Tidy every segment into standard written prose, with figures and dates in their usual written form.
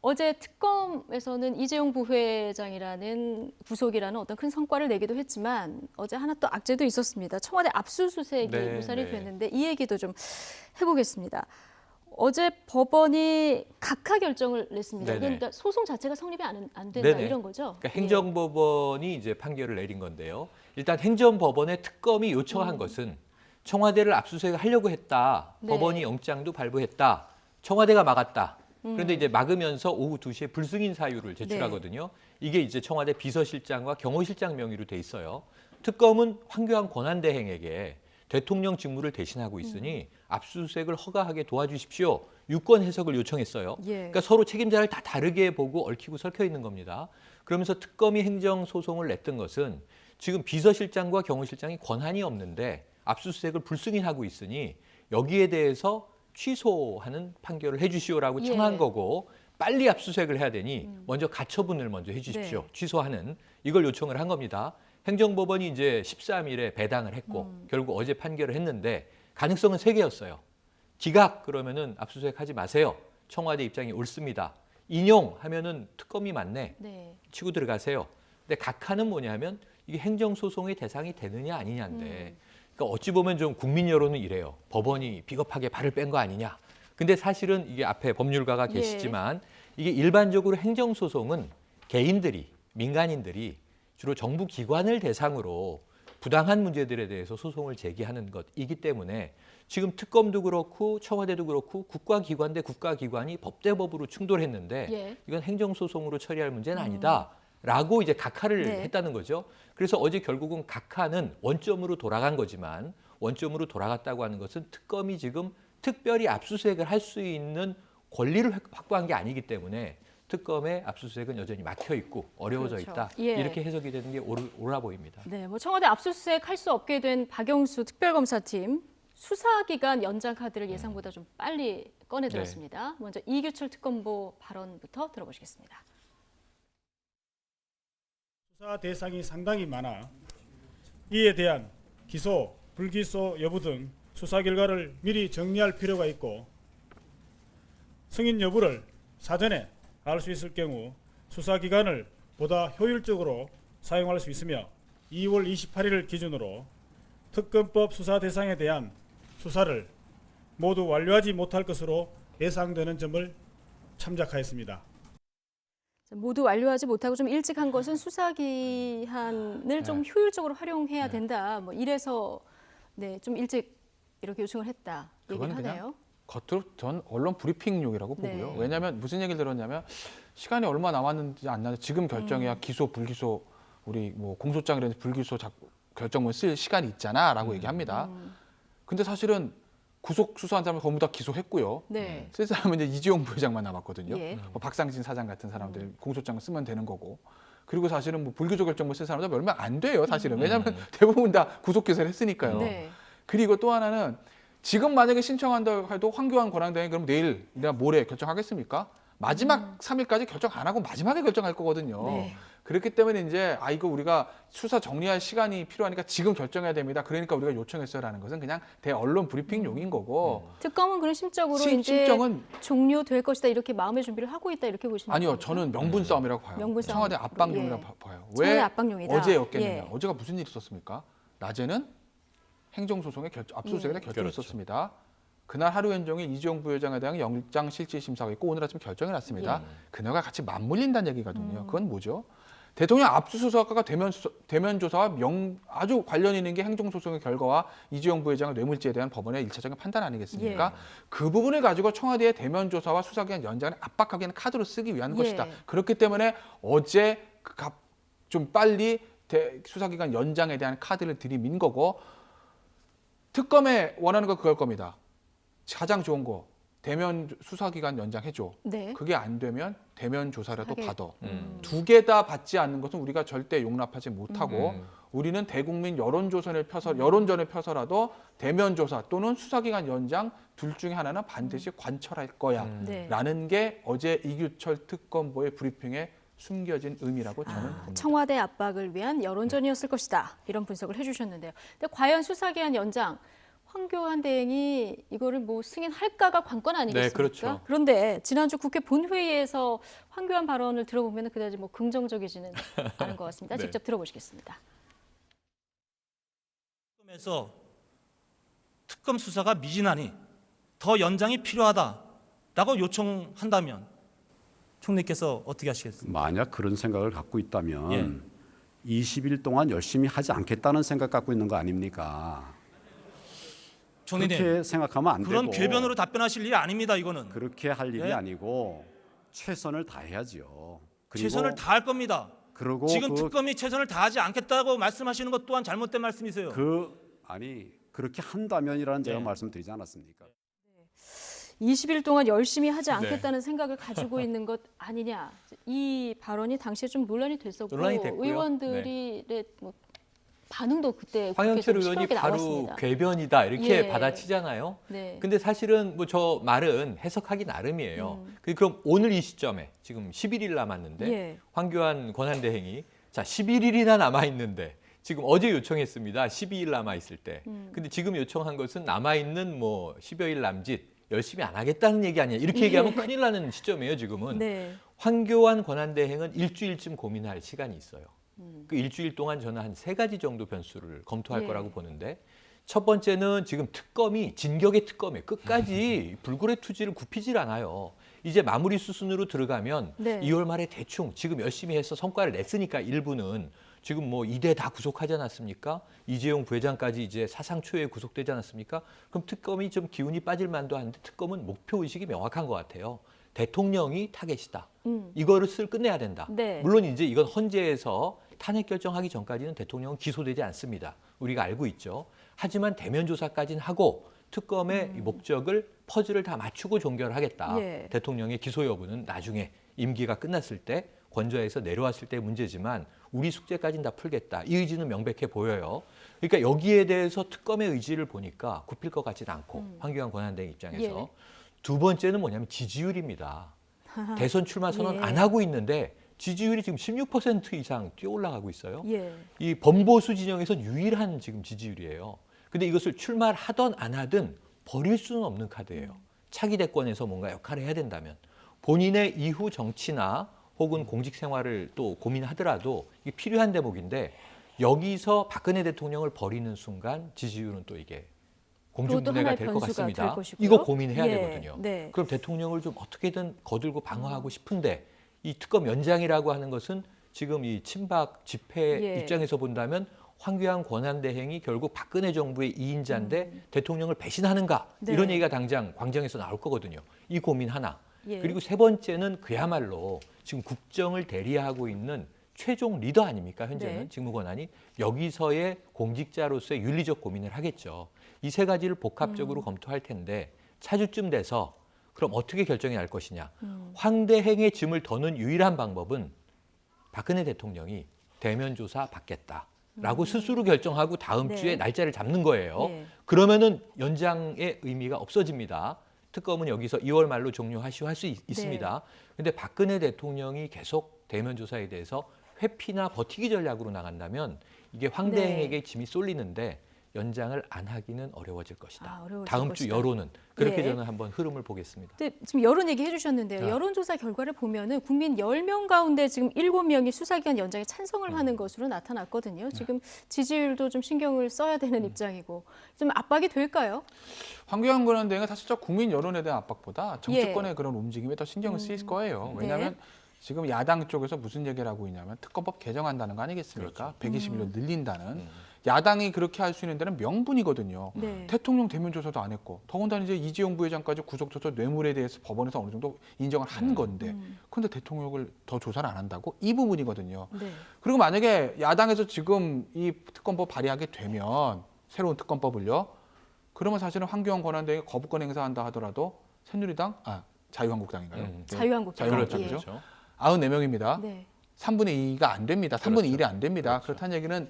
어제 특검에서는 이재용 부회장이라는 구속이라는 어떤 큰 성과를 내기도 했지만 어제 하나 또 악재도 있었습니다. 청와대 압수수색이 유산이 됐는데 이 얘기도 좀 해보겠습니다. 어제 법원이 각하 결정을 냈습니다. 그러니까 소송 자체가 성립이 안 된다 이런 거죠? 그러니까 행정법원이 이제 판결을 내린 건데요. 일단 행정법원의 특검이 요청한 것은 청와대를 압수수색하려고 했다. 법원이 영장도 발부했다. 청와대가 막았다. 그런데 이제 막으면서 오후 2시에 불승인 사유를 제출하거든요. 이게 이제 청와대 비서실장과 경호실장 명의로 돼 있어요. 특검은 황교안 권한대행에게 대통령 직무를 대신하고 있으니 압수수색을 허가하게 도와주십시오. 유권 해석을 요청했어요. 그러니까 서로 책임자를 다 다르게 보고 얽히고 설켜 있는 겁니다. 그러면서 특검이 행정소송을 냈던 것은 지금 비서실장과 경호실장이 권한이 없는데 압수수색을 불승인하고 있으니 여기에 대해서 취소하는 판결을 해주시오라고 청한 거고 빨리 압수수색을 해야 되니 먼저 가처분을 먼저 해주십시오. 취소하는 이걸 요청을 한 겁니다. 행정법원이 이제 13일에 배당을 했고 결국 어제 판결을 했는데 가능성은 3개였어요. 기각 그러면은 압수수색하지 마세요. 청와대 입장이 옳습니다. 인용하면은 특검이 맞네. 치고 들어가세요. 근데 각하는 뭐냐면 이게 행정소송의 대상이 되느냐 아니냐인데 그러니까 어찌 보면 좀 국민 여론은 이래요. 법원이 비겁하게 발을 뺀 거 아니냐. 근데 사실은 이게 앞에 법률가가 계시지만 이게 일반적으로 행정소송은 개인들이, 민간인들이 주로 정부 기관을 대상으로 부당한 문제들에 대해서 소송을 제기하는 것이기 때문에 지금 특검도 그렇고 청와대도 그렇고 국가기관 대 국가기관이 법 대 법으로 충돌했는데 이건 행정소송으로 처리할 문제는 아니다. 라고 이제 각하를 했다는 거죠. 그래서 어제 결국은 각하는 원점으로 돌아간 거지만 원점으로 돌아갔다고 하는 것은 특검이 지금 특별히 압수수색을 할 수 있는 권리를 확보한 게 아니기 때문에 특검의 압수수색은 여전히 막혀 있고 어려워져 있다. 이렇게 해석이 되는 게 옳아 보입니다. 네, 뭐 청와대 압수수색 할 수 없게 된 박영수 특별검사팀 수사기간 연장 카드를 예상보다 좀 빨리 꺼내들었습니다. 먼저 이규철 특검보 발언부터 들어보시겠습니다. 수사 대상이 상당히 많아 이에 대한 기소, 불기소 여부 등 수사 결과를 미리 정리할 필요가 있고 승인 여부를 사전에 알 수 있을 경우 수사 기간을 보다 효율적으로 사용할 수 있으며 2월 28일을 기준으로 특검법 수사 대상에 대한 수사를 모두 완료하지 못할 것으로 예상되는 점을 참작하였습니다. 모두 완료하지 못하고 좀 일찍 한 것은 수사 기한을 좀 효율적으로 활용해야 된다. 뭐 이래서 좀 일찍 이렇게 요청을 했다 얘기를 하네요. 겉으로 전 언론 브리핑용이라고 보고요. 왜냐하면 무슨 얘기를 들었냐면 시간이 얼마 남았는지 안 나는데 지금 결정해야 기소, 불기소 우리 뭐 공소장이라든지 불기소 결정문 쓸 시간이 있잖아라고 얘기합니다. 근데 사실은 구속 수사한 사람을 전부 다 기소했고요. 쓸 사람은 이제 이재용 부회장만 남았거든요. 뭐 박상진 사장 같은 사람들 공소장을 쓰면 되는 거고. 그리고 사실은 뭐 불기소 결정문 쓸 사람들 얼마 안 돼요. 사실은 왜냐하면 대부분 다 구속 기소를 했으니까요. 그리고 또 하나는 지금 만약에 신청한다고 해도 황교안 권한대행이 그럼 내일이나 모레 결정하겠습니까? 마지막 3일까지 결정 안 하고 마지막에 결정할 거거든요. 그렇기 때문에 이제 이거 우리가 수사 정리할 시간이 필요하니까 지금 결정해야 됩니다. 그러니까 우리가 요청했어요라는 것은 그냥 대언론 브리핑용인 거고. 특검은 그런 심적으로 이제 종료될 것이다 이렇게 마음의 준비를 하고 있다 이렇게 보시는 아니요, 겁니까? 저는 명분 싸움이라고 봐요. 명분 싸움. 청와대 압박용이라고 봐요. 청와대 왜 압박용이다. 어제였겠느냐? 어제가 무슨 일이 있었습니까? 낮에는 행정소송의 압수수색에 결정이 있었습니다. 그날 하루 종일 이재용 부회장에 대한 영장 실질 심사가 있고 오늘 아침 결정이 났습니다. 그녀가 같이 맞물린다는 얘기거든요. 그건 뭐죠? 대통령 압수수색과 대면 조사와 아주 관련 있는 게 행정소송의 결과와 이재용 부회장의 뇌물죄에 대한 법원의 1차적인 판단 아니겠습니까? 그 부분을 가지고 청와대의 대면 조사와 수사기간 연장을 압박하기 위한 카드로 쓰기 위한 것이다. 그렇기 때문에 어제 좀 빨리 수사기간 연장에 대한 카드를 들이민 거고 특검에 원하는 거 그걸 겁니다. 가장 좋은 거 대면 수사기간 연장해줘. 그게 안 되면 대면 조사라도 받아. 두 개 다 받지 않는 것은 우리가 절대 용납하지 못하고 우리는 대국민 여론전을 펴서라도 대면 조사 또는 수사기간 연장 둘 중에 하나는 반드시 관철할 거야. 라는 게 어제 이규철 특검보의 브리핑에 숨겨진 의미라고 저는 봅니다. 청와대 압박을 위한 여론전이었을 것이다. 이런 분석을 해주셨는데요. 근데 과연 수사기한 연장 황교안 대행이 이거를 뭐 승인할까가 관건 아니겠습니까? 네, 그렇죠. 그런데 지난주 국회 본회의에서 황교안 발언을 들어보면 그다지 뭐 긍정적이지는 않은 것 같습니다. 네. 직접 들어보시겠습니다. 에서 특검 수사가 미진하니 더 연장이 필요하다라고 요청한다면 총리께서 어떻게 하시겠습니까? 만약 그런 생각을 갖고 있다면 예. 20일 동안 열심히 하지 않겠다는 생각 갖고 있는 거 아닙니까? 총리님, 그렇게 생각하면 안 그런 되고 궤변으로 답변하실 일이 아닙니다. 이거는 그렇게 할 일이 예? 아니고 최선을 다해야죠. 그리고 최선을 다할 겁니다. 그리고 지금 특검이 최선을 다하지 않겠다고 말씀하시는 것 또한 잘못된 말씀이세요. 그렇게 한다면이라는 제가 네. 말씀드리지 않았습니까? 20일 동안 열심히 하지 네. 않겠다는 생각을 가지고 있는 것 아니냐. 이 발언이 당시에 좀 논란이 됐었고 논란이 됐고요. 의원들이 뭐 반응도 그때 황영철 국회에서 의원이 시끄럽게 바로 나왔습니다. 궤변이다 이렇게 예. 받아치잖아요. 네. 근데 사실은 뭐 저 말은 해석하기 나름이에요. 그럼 오늘 이 시점에 지금 11일 남았는데 예. 황교안 권한대행이 자 11일이나 남아 있는데 지금 어제 요청했습니다. 12일 남아 있을 때. 근데 지금 요청한 것은 남아 있는 뭐 10여일 남짓 열심히 안 하겠다는 얘기 아니야. 이렇게 얘기하면 큰일 나는 시점이에요, 지금은. 네. 황교안 권한대행은 일주일쯤 고민할 시간이 있어요. 그 일주일 동안 저는 한 3가지 정도 변수를 검토할 예. 거라고 보는데 첫 번째는 지금 특검이 진격의 특검에 끝까지 불굴의 투지를 굽히질 않아요. 이제 마무리 수순으로 들어가면 네. 2월 말에 대충 지금 열심히 해서 성과를 냈으니까 일부는 지금 뭐 2대 다 구속하지 않았습니까? 이재용 부회장까지 이제 사상 초유에 구속되지 않았습니까? 그럼 특검이 좀 기운이 빠질 만도 한데 특검은 목표 의식이 명확한 것 같아요. 대통령이 타겟이다. 이거를 끝내야 된다. 네. 물론 이제 이건 헌재에서 탄핵 결정하기 전까지는 대통령은 기소되지 않습니다. 우리가 알고 있죠. 하지만 대면 조사까지는 하고 특검의 이 목적을 퍼즐을 다 맞추고 종결하겠다. 예. 대통령의 기소 여부는 나중에 임기가 끝났을 때 권좌에서 내려왔을 때 문제지만 우리 숙제까지는 다 풀겠다. 이 의지는 명백해 보여요. 그러니까 여기에 대해서 특검의 의지를 보니까 굽힐 것 같지는 않고 황교안 권한대행 입장에서 예. 두 번째는 뭐냐면 지지율입니다. 대선 출마 선언 예. 안 하고 있는데 지지율이 지금 16% 이상 뛰어 올라가고 있어요. 예. 이 범보수 진영에서 유일한 지금 지지율이에요. 근데 이것을 출마를 하든 안 하든 버릴 수는 없는 카드예요. 차기 대권에서 뭔가 역할을 해야 된다면 본인의 이후 정치나 혹은 공직 생활을 또 고민하더라도 이게 필요한 대목인데 여기서 박근혜 대통령을 버리는 순간 지지율은 또 이게 공중분해가 하나의 될 것 변수가 될 같습니다. 것이고요. 이거 고민해야 예, 되거든요. 네. 그럼 대통령을 좀 어떻게든 거들고 방어하고 싶은데 이 특검 연장이라고 하는 것은 지금 이 친박 집회 예. 입장에서 본다면 황교안 권한대행이 결국 박근혜 정부의 2인자인데 대통령을 배신하는가 네. 이런 얘기가 당장 광장에서 나올 거거든요. 이 고민 하나. 예. 그리고 세 번째는 그야말로 지금 국정을 대리하고 있는 최종 리더 아닙니까? 현재는 네. 직무 권한이 여기서의 공직자로서의 윤리적 고민을 하겠죠. 이 세 가지를 복합적으로 검토할 텐데 차주쯤 돼서 그럼 어떻게 결정이 날 것이냐. 황대행의 짐을 더는 유일한 방법은 박근혜 대통령이 대면 조사 받겠다라고 스스로 결정하고 다음 네. 주에 날짜를 잡는 거예요. 예. 그러면은 연장의 의미가 없어집니다. 특검은 여기서 2월 말로 종료하시오 할 수 있습니다. 근데 박근혜 대통령이 계속 대면 조사에 대해서 회피나 버티기 전략으로 나간다면 이게 황대행에게 짐이 쏠리는데 연장을 안 하기는 어려워질 것이다. 아, 어려워질 다음 주 것이다. 여론은 그렇게 예. 저는 한번 흐름을 보겠습니다. 근데 지금 여론 얘기해 주셨는데요. 아. 여론조사 결과를 보면은 국민 10명 가운데 지금 7명이 수사기한 연장에 찬성을 하는 것으로 나타났거든요. 지금 지지율도 좀 신경을 써야 되는 입장이고 좀 압박이 될까요? 황교안 권한대행은 사실적 국민 여론에 대한 압박보다 정치권의 예. 그런 움직임에 더 신경을 쓰일 거예요. 네. 왜냐하면 지금 야당 쪽에서 무슨 얘기를 하고 있냐면 특검법 개정한다는 거 아니겠습니까? 120일로 늘린다는. 야당이 그렇게 할 수 있는 데는 명분이거든요. 네. 대통령 대면 조사도 안 했고 더군다나 이제 이재용 부회장까지 구속조사 뇌물에 대해서 법원에서 어느 정도 인정을 한 건데 그런데 대통령을 더 조사를 안 한다고? 이 부분이거든요. 네. 그리고 만약에 야당에서 지금 이 특검법 발의하게 되면 새로운 특검법을요. 그러면 사실은 황교안 권한대행이 거부권 행사한다 하더라도 새누리당, 자유한국당인가요? 네. 자유한국당. 그렇죠, 예. 그렇죠. 94명입니다. 네. 3분의 2가 안 됩니다. 3분의 1이 그렇죠. 안 됩니다. 그렇죠. 그렇다는 얘기는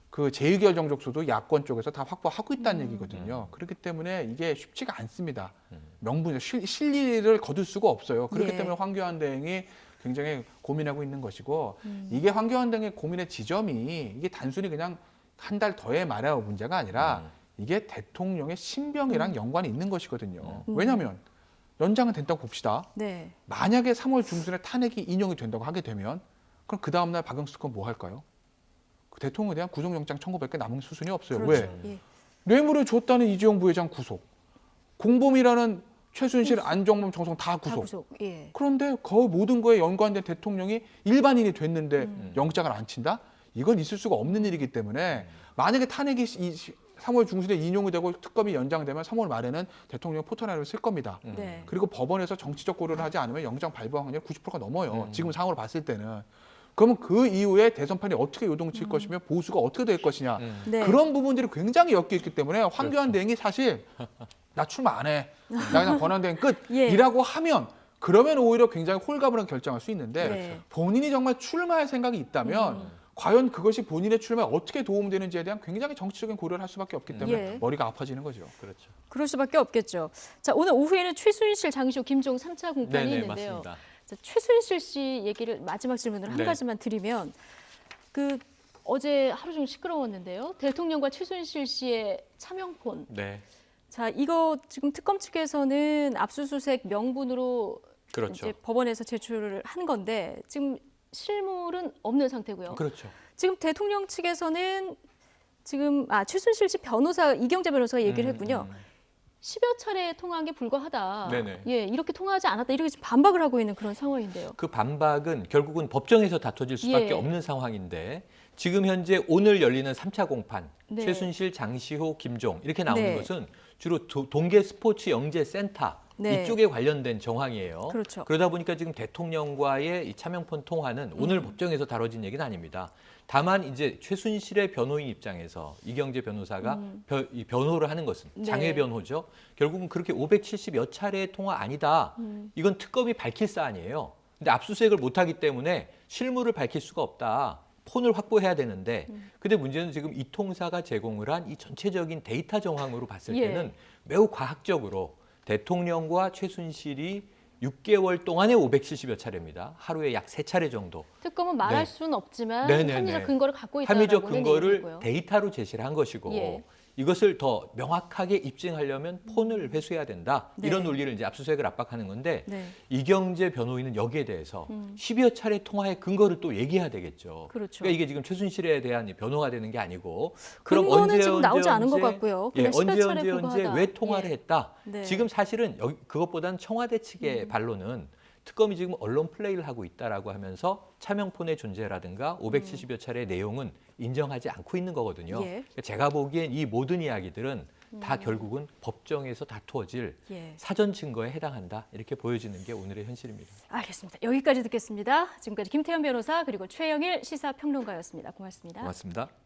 그 제2결 정족수도 야권 쪽에서 다 확보하고 있다는 얘기거든요. 그렇기 때문에 이게 쉽지가 않습니다. 명분이 실리를 거둘 수가 없어요. 그렇기 예. 때문에 황교안 대행이 굉장히 고민하고 있는 것이고 이게 황교안 대행의 고민의 지점이 이게 단순히 그냥 한 달 더의 말의 문제가 아니라 이게 대통령의 신병이랑 연관이 있는 것이거든요. 왜냐하면 연장은 된다고 봅시다. 네. 만약에 3월 중순에 탄핵이 인용이 된다고 하게 되면 그럼 그 다음날 박영수 특검 뭐 할까요? 그 대통령에 대한 구속영장 청구밖에 남은 수순이 없어요. 그렇죠. 왜? 예. 뇌물을 줬다는 이재용 부회장 구속, 공범이라는 최순실, 안정범, 정성 다 다 구속. 구속. 예. 그런데 거의 모든 거에 연관된 대통령이 일반인이 됐는데 영장을 안 친다? 이건 있을 수가 없는 일이기 때문에 만약에 탄핵이 3월 중순에 인용이 되고 특검이 연장되면 3월 말에는 대통령 포털라인을 쓸 겁니다. 네. 그리고 법원에서 정치적 고려를 하지 않으면 영장 발부 확률이 90%가 넘어요. 지금 상황으로 봤을 때는. 그러면 그 이후에 대선판이 어떻게 요동칠 것이며 보수가 어떻게 될 것이냐. 네. 그런 부분들이 굉장히 엮여 있기 때문에 황교안 대행이 사실 나 출마 안 해. 나 그냥 권한대행 예. 끝이라고 하면 그러면 오히려 굉장히 홀가분하게 결정할 수 있는데 네. 본인이 정말 출마할 생각이 있다면 과연 그것이 본인의 출마에 어떻게 도움되는지에 대한 굉장히 정치적인 고려를 할 수밖에 없기 때문에 예. 머리가 아파지는 거죠. 그렇죠. 그럴 수밖에 없겠죠. 자, 오늘 오후에는 최순실, 장시호, 김종 3차 공판이 네네, 있는데요. 맞습니다. 자, 최순실 씨 얘기를 마지막 질문으로 한 네. 가지만 드리면 그 어제 하루 종일 시끄러웠는데요. 대통령과 최순실 씨의 차명폰. 네. 자, 이거 지금 특검 측에서는 압수수색 명분으로 그렇죠. 이제 법원에서 제출을 한 건데 지금 실물은 없는 상태고요. 그렇죠. 지금 대통령 측에서는 지금 최순실 씨 변호사 이경재 변호사가 얘기를 했군요. 10여 차례 통화한 게 불과하다. 네네. 예, 이렇게 통화하지 않았다. 이렇게 지금 반박을 하고 있는 그런 상황인데요. 그 반박은 결국은 법정에서 다퉈질 수밖에 예. 없는 상황인데 지금 현재 오늘 열리는 3차 공판 네. 최순실, 장시호, 김종 이렇게 나오는 네. 것은 주로 동계 스포츠 영재 센터 네. 이쪽에 관련된 정황이에요. 그렇죠. 그러다 보니까 지금 대통령과의 이 차명폰 통화는 오늘 법정에서 다뤄진 얘기는 아닙니다. 다만 이제 최순실의 변호인 입장에서 이경재 변호사가 이 변호를 하는 것은 네. 장외 변호죠. 결국은 그렇게 570여 차례의 통화 아니다. 이건 특검이 밝힐 사안이에요. 근데 압수수색을 못하기 때문에 실물을 밝힐 수가 없다. 폰을 확보해야 되는데 근데 문제는 지금 이 통사가 제공을 한 이 전체적인 데이터 정황으로 봤을 예. 때는 매우 과학적으로 대통령과 최순실이 6개월 동안에 570여 차례입니다. 하루에 약 3차례 정도. 특검은 말할 네. 수는 없지만 네네네. 합리적 근거를 갖고 있다는 합리적 근거를 얘기고요. 데이터로 제시를 한 것이고 예. 이것을 더 명확하게 입증하려면 폰을 회수해야 된다. 네. 이런 논리를 이제 압수수색을 압박하는 건데 네. 이경재 변호인은 여기에 대해서 10여 차례 통화의 근거를 또 얘기해야 되겠죠. 그렇죠. 그러니까 이게 지금 최순실에 대한 변호가 되는 게 아니고 근거는 지금 나오지 않은 것 같고요. 예, 그냥 10여 언제 차례 언제 불과하다. 왜 통화를 예. 했다. 네. 지금 사실은 그것보다는 청와대 측의 반론은 특검이 지금 언론 플레이를 하고 있다라고 하면서 차명폰의 존재라든가 570여 차례의 내용은 인정하지 않고 있는 거거든요. 예. 그러니까 제가 보기엔 이 모든 이야기들은 다 결국은 법정에서 다투어질 예. 사전 증거에 해당한다. 이렇게 보여지는 게 오늘의 현실입니다. 알겠습니다. 여기까지 듣겠습니다. 지금까지 김태현 변호사 그리고 최영일 시사평론가였습니다. 고맙습니다. 고맙습니다.